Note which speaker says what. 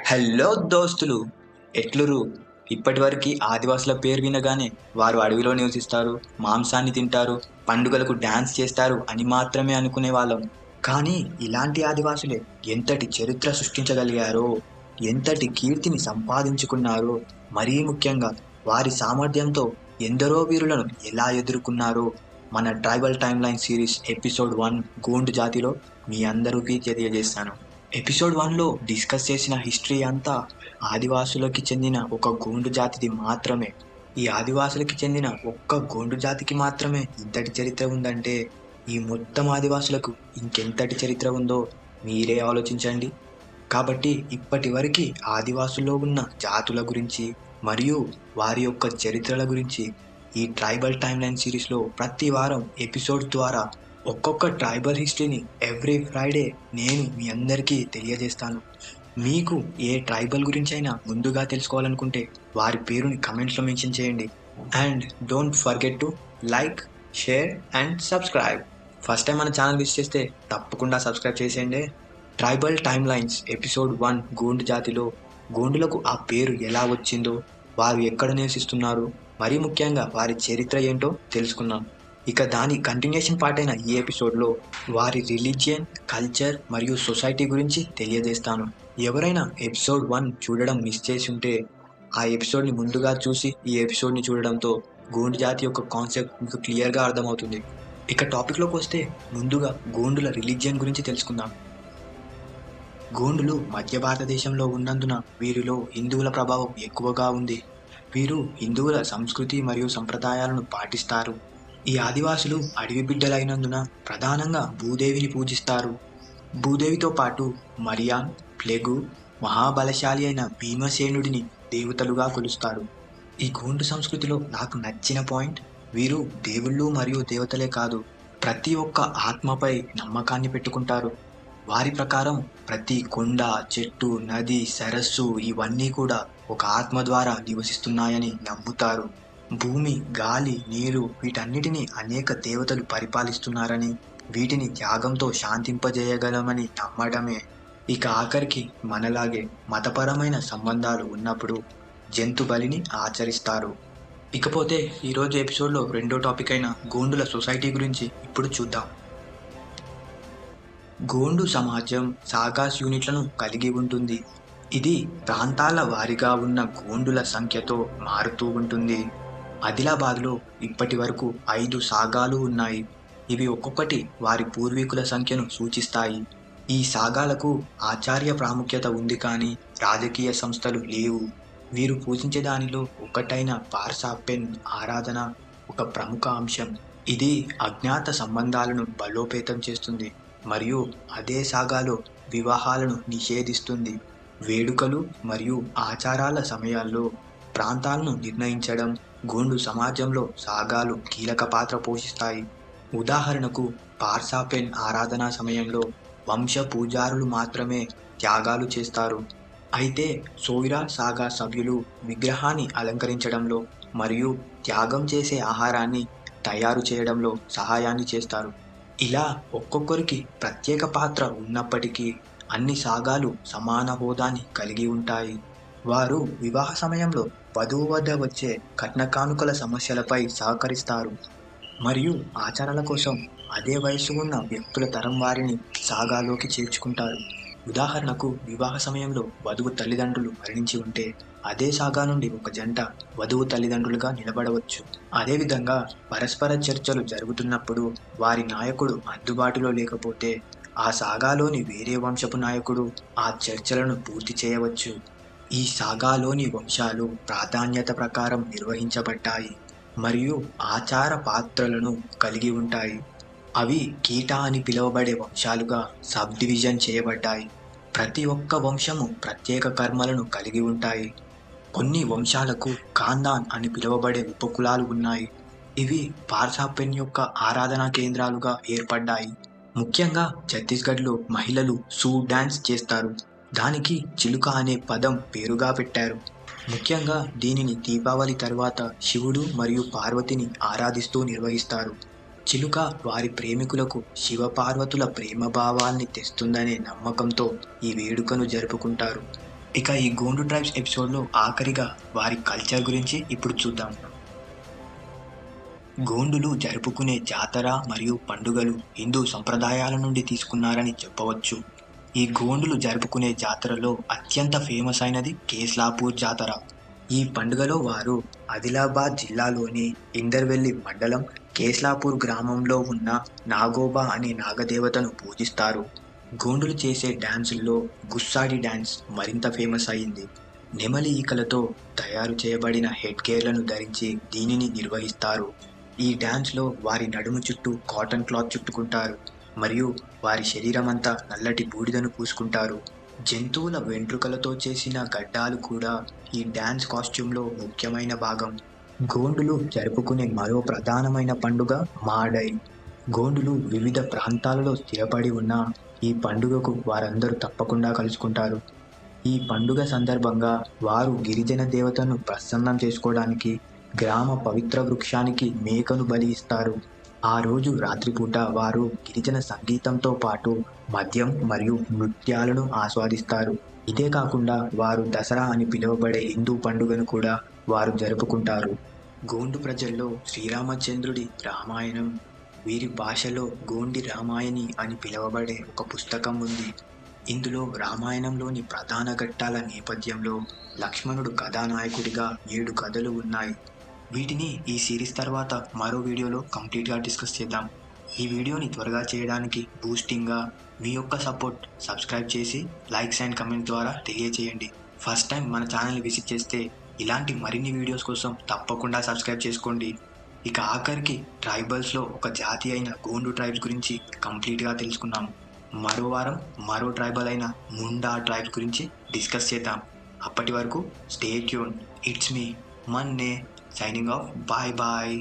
Speaker 1: Hello దోస్తులు, ఎట్లురు? ఇప్పటివరకు ఆదివాసుల పేరు వినగానే వారు అడవిలో నివసిస్తారు, మాంసాన్ని తింటారు, పండుగలకు డాన్స్ చేస్తారు అని మాత్రమే అనుకునే వాళ్ళం. కానీ ఇలాంటి ఆదివాసులే ఎంతటి చరిత్ర సృష్టించగలిగారో, ఎంతటి కీర్తిని సంపాదించుకున్నారో, మరీ ముఖ్యంగా వారి సామర్థ్యంతో ఎందరో వీరులను ఎలా ఎదుర్కొన్నారో మన tribal time line series episode 1 Gond జాతిలో మీ అందరికీ తెలియజేస్తాను. ఎపిసోడ్ 1లో డిస్కస్ చేసిన హిస్టరీ అంతా ఆదివాసులకి చెందిన ఒక గోండు జాతిది మాత్రమే. ఈ ఆదివాసులకి చెందిన ఒక్క గోండు జాతికి మాత్రమే ఇంతటి చరిత్ర ఉందంటే ఈ మొత్తం ఆదివాసులకు ఇంకెంతటి చరిత్ర ఉందో మీరే ఆలోచించండి. కాబట్టి ఇప్పటి వరకు ఆదివాసుల్లో ఉన్న జాతుల గురించి మరియు వారి యొక్క చరిత్రల గురించి ఈ ట్రైబల్ టైమ్ లైన్ సిరీస్లో ప్రతి వారం ఎపిసోడ్స్ ద్వారా ఒక్కొక్క ట్రైబల్ హిస్టరీని ఎవ్రీ ఫ్రైడే నేను మీ అందరికీ తెలియజేస్తాను. మీకు ఏ ట్రైబల్ గురించి అయినా ముందుగా తెలుసుకోవాలనుకుంటే వారి పేరుని కమెంట్స్లో మెన్షన్ చేయండి. And don't forget to like, share and subscribe. First time మన ఛానల్ విజిట్ చేస్తే తప్పకుండా సబ్స్క్రైబ్ చేసేయండి. Tribal time lines episode 1 Gond జాతిలో గోండులకు ఆ పేరు ఎలా వచ్చిందో, వారు ఎక్కడ నివసిస్తున్నారు, మరీ ముఖ్యంగా వారి చరిత్ర ఏంటో తెలుసుకున్నాం. ఇక దాని కంటిన్యూషన్ పార్ట్ అయిన ఈ ఎపిసోడ్లో వారి రిలీజియన్, కల్చర్ మరియు సొసైటీ గురించి తెలియజేస్తాను. ఎవరైనా ఎపిసోడ్ 1 చూడడం మిస్ చేసి ఉంటే ఆ ఎపిసోడ్ని ముందుగా చూసి ఈ ఎపిసోడ్ని చూడడంతో గోండు జాతి యొక్క కాన్సెప్ట్ మీకు క్లియర్గా అర్థమవుతుంది. ఇక టాపిక్లోకి వస్తే ముందుగా గోండుల రిలీజియన్ గురించి తెలుసుకుందాం. గోండులు మధ్య భారతదేశంలో ఉన్నందున వీరిలో హిందువుల ప్రభావం ఎక్కువగా ఉంది. వీరు హిందువుల సంస్కృతి మరియు సంప్రదాయాలను పాటిస్తారు. ఈ ఆదివాసులు అడవి బిడ్డలైనందున ప్రధానంగా భూదేవిని పూజిస్తారు. భూదేవితో పాటు మరియాన్, ప్లెగు, మహాబలశాలి అయిన భీమసేనుడిని దేవతలుగా కొలుస్తారు. ఈ గోండు సంస్కృతిలో నాకు నచ్చిన పాయింట్, వీరు దేవుళ్ళు మరియు దేవతలే కాదు, ప్రతి ఒక్క ఆత్మపై నమ్మకాన్ని పెట్టుకుంటారు. వారి ప్రకారం ప్రతి కొండ, చెట్టు, నది, సరస్సు ఇవన్నీ కూడా ఒక ఆత్మ ద్వారా నివసిస్తున్నాయని నమ్ముతారు. భూమి, గాలి, నీరు వీటన్నిటినీ అనేక దేవతలు పరిపాలిస్తున్నారని, వీటిని త్యాగంతో శాంతింపజేయగలమని నమ్మడమే. ఇక ఆఖరికి మనలాగే మతపరమైన సంబంధాలు ఉన్నప్పుడు జంతు బలిని ఆచరిస్తారు. ఇకపోతే ఈరోజు ఎపిసోడ్లో రెండో టాపిక్ అయిన గోండుల సొసైటీ గురించి ఇప్పుడు చూద్దాం. గోండు సమాజం సాగాస్ యూనిట్లను కలిగి ఉంటుంది. ఇది ప్రాంతాల వారీగా ఉన్న గోండుల సంఖ్యతో మారుతూ ఉంటుంది. ఆదిలాబాద్లో ఇప్పటి వరకు 5 సాగాలు ఉన్నాయి. ఇవి ఒక్కొక్కటి వారి పూర్వీకుల సంఖ్యను సూచిస్తాయి. ఈ సాగాలకు ఆచార్య ప్రాముఖ్యత ఉంది, కానీ రాజకీయ సంస్థలు లేవు. వీరు పూజించే దానిలో ఒకటైన పార్సాపెన్ ఆరాధన ఒక ప్రముఖ అంశం. ఇది అజ్ఞాత సంబంధాలను బలోపేతం చేస్తుంది మరియు అదే సాగాలో వివాహాలను నిషేధిస్తుంది. వేడుకలు మరియు ఆచారాల సమయాల్లో ప్రాంతాలను నిర్ణయించడం గోండు సమాజంలో సాగాలు కీలక పాత్ర పోషిస్తాయి. ఉదాహరణకు పార్సాపెన్ ఆరాధన సమయంలో వంశ పూజారులు మాత్రమే త్యాగాలు చేస్తారు. అయితే సోయిరా సాగా సభ్యులు విగ్రహాన్ని అలంకరించడంలో మరియు త్యాగం చేసే ఆహారాన్ని తయారు చేయడంలో సహాయాన్ని చేస్తారు. ఇలా ఒక్కొక్కరికి ప్రత్యేక పాత్ర ఉన్నప్పటికీ అన్ని సాగాలు సమాన హోదాని కలిగి ఉంటాయి. వారు వివాహ సమయంలో వధువు వద్ద వచ్చే కట్న కానుకల సమస్యలపై సహకరిస్తారు మరియు ఆచారాల కోసం అదే వయసు ఉన్న వ్యక్తుల తరం వారిని సాగాలోకి చేర్చుకుంటారు. ఉదాహరణకు వివాహ సమయంలో వధువు తల్లిదండ్రులు మరణించి ఉంటే అదే సాగా నుండి ఒక జంట వధువు తల్లిదండ్రులుగా నిలబడవచ్చు. అదేవిధంగా పరస్పర చర్చలు జరుగుతున్నప్పుడు వారి నాయకుడు అందుబాటులో లేకపోతే ఆ సాగాలోని వేరే వంశపు నాయకుడు ఆ చర్చలను పూర్తి చేయవచ్చు. ఈ సాగాలోని వంశాలు ప్రాధాన్యత ప్రకారం నిర్వహించబడ్డాయి మరియు ఆచార పాత్రలను కలిగి ఉంటాయి. అవి కీటా అని పిలువబడే వంశాలుగా సబ్ డివిజన్ చేయబడ్డాయి. ప్రతి ఒక్క వంశము ప్రత్యేక కర్మలను కలిగి ఉంటాయి. కొన్ని వంశాలకు ఖాందాన్ అని పిలువబడే ఉపకులాలు ఉన్నాయి. ఇవి పార్సాపెన్ యొక్క ఆరాధనా కేంద్రాలుగా ఏర్పడ్డాయి. ముఖ్యంగా ఛత్తీస్గఢ్లో మహిళలు సూ డాన్స్ చేస్తారు. దానికి చిలుక అనే పదం పేరుగా పెట్టారు. ముఖ్యంగా దీనిని దీపావళి తర్వాత శివుడు మరియు పార్వతిని ఆరాధిస్తూ నిర్వహిస్తారు. చిలుక వారి ప్రేమికులకు శివపార్వతుల ప్రేమభావాల్ని తెస్తుందనే నమ్మకంతో ఈ వేడుకను జరుపుకుంటారు. ఇక ఈ గోండు ట్రైబ్స్ ఎపిసోడ్లో ఆఖరిగా వారి కల్చర్ గురించి ఇప్పుడు చూద్దాం. గోండులు జరుపుకునే జాతర మరియు పండుగలు హిందూ సంప్రదాయాల నుండి తీసుకున్నారని చెప్పవచ్చు. ఈ గోండులు జరుపుకునే జాతరలో అత్యంత ఫేమస్ అయినది కేస్లాపూర్ జాతర. ఈ పండుగలో వారు ఆదిలాబాద్ జిల్లాలోని ఇందర్వెల్లి మండలం కేస్లాపూర్ గ్రామంలో ఉన్న నాగోబా అనే నాగదేవతను పూజిస్తారు. గోండులు చేసే డ్యాన్సుల్లో గుస్సాడి డ్యాన్స్ మరింత ఫేమస్ అయింది. నెమలి ఈకలతో తయారు చేయబడిన హెడ్ గేర్లను ధరించి దీనిని నిర్వహిస్తారు. ఈ డ్యాన్స్లో వారి నడుము చుట్టూ కాటన్ క్లాత్ చుట్టుకుంటారు మరియు వారి శరీరమంతా నల్లటి బూడిదను పూసుకుంటారు. జంతువుల వెంట్రుకలతో చేసిన గడ్డాలు కూడా ఈ డ్యాన్స్ కాస్ట్యూమ్లో ముఖ్యమైన భాగం. గోండులు జరుపుకునే మరో ప్రధానమైన పండుగ మాడై. గోండులు వివిధ ప్రాంతాలలో స్థిరపడి ఉన్న ఈ పండుగకు వారందరూ తప్పకుండా కలుసుకుంటారు. ఈ పండుగ సందర్భంగా వారు గిరిజన దేవతను ప్రసన్నం చేసుకోవడానికి గ్రామ పవిత్ర వృక్షానికి మేకను బలి ఇస్తారు. ఆ రోజు రాత్రిపూట వారు గిరిజన సంగీతంతో పాటు మద్యం మరియు నృత్యాలను ఆస్వాదిస్తారు. ఇదే కాకుండా వారు దసరా అని పిలువబడే హిందూ పండుగను కూడా వారు జరుపుకుంటారు. గోండు ప్రజల్లో శ్రీరామచంద్రుడి రామాయణం, వీరి భాషలో గోండి రామాయణి అని పిలువబడే ఒక పుస్తకం ఉంది. ఇందులో రామాయణంలోని ప్రధాన ఘట్టాల నేపథ్యంలో లక్ష్మణుడు కథానాయకుడిగా 7 కథలు ఉన్నాయి. వీటిని ఈ సిరీస్ తర్వాత మరో వీడియోలో కంప్లీట్గా డిస్కస్ చేద్దాం. ఈ వీడియోని త్వరగా చేయడానికి బూస్టింగ్గా మీ యొక్క సపోర్ట్ సబ్స్క్రైబ్ చేసి లైక్స్ అండ్ కమెంట్ ద్వారా తెలియచేయండి. ఫస్ట్ టైం మన ఛానల్ని విజిట్ చేస్తే ఇలాంటి మరిన్ని వీడియోస్ కోసం తప్పకుండా సబ్స్క్రైబ్ చేసుకోండి. ఇక ఆఖరికి ట్రైబల్స్లో ఒక జాతి అయిన గోండు ట్రైబ్స్ గురించి కంప్లీట్గా తెలుసుకున్నాం. మరో వారం మరో ట్రైబల్ అయిన ముండా ట్రైబ్స్ గురించి డిస్కస్ చేద్దాం. అప్పటి వరకు stay tune. It's me Manne signing off. Bye bye.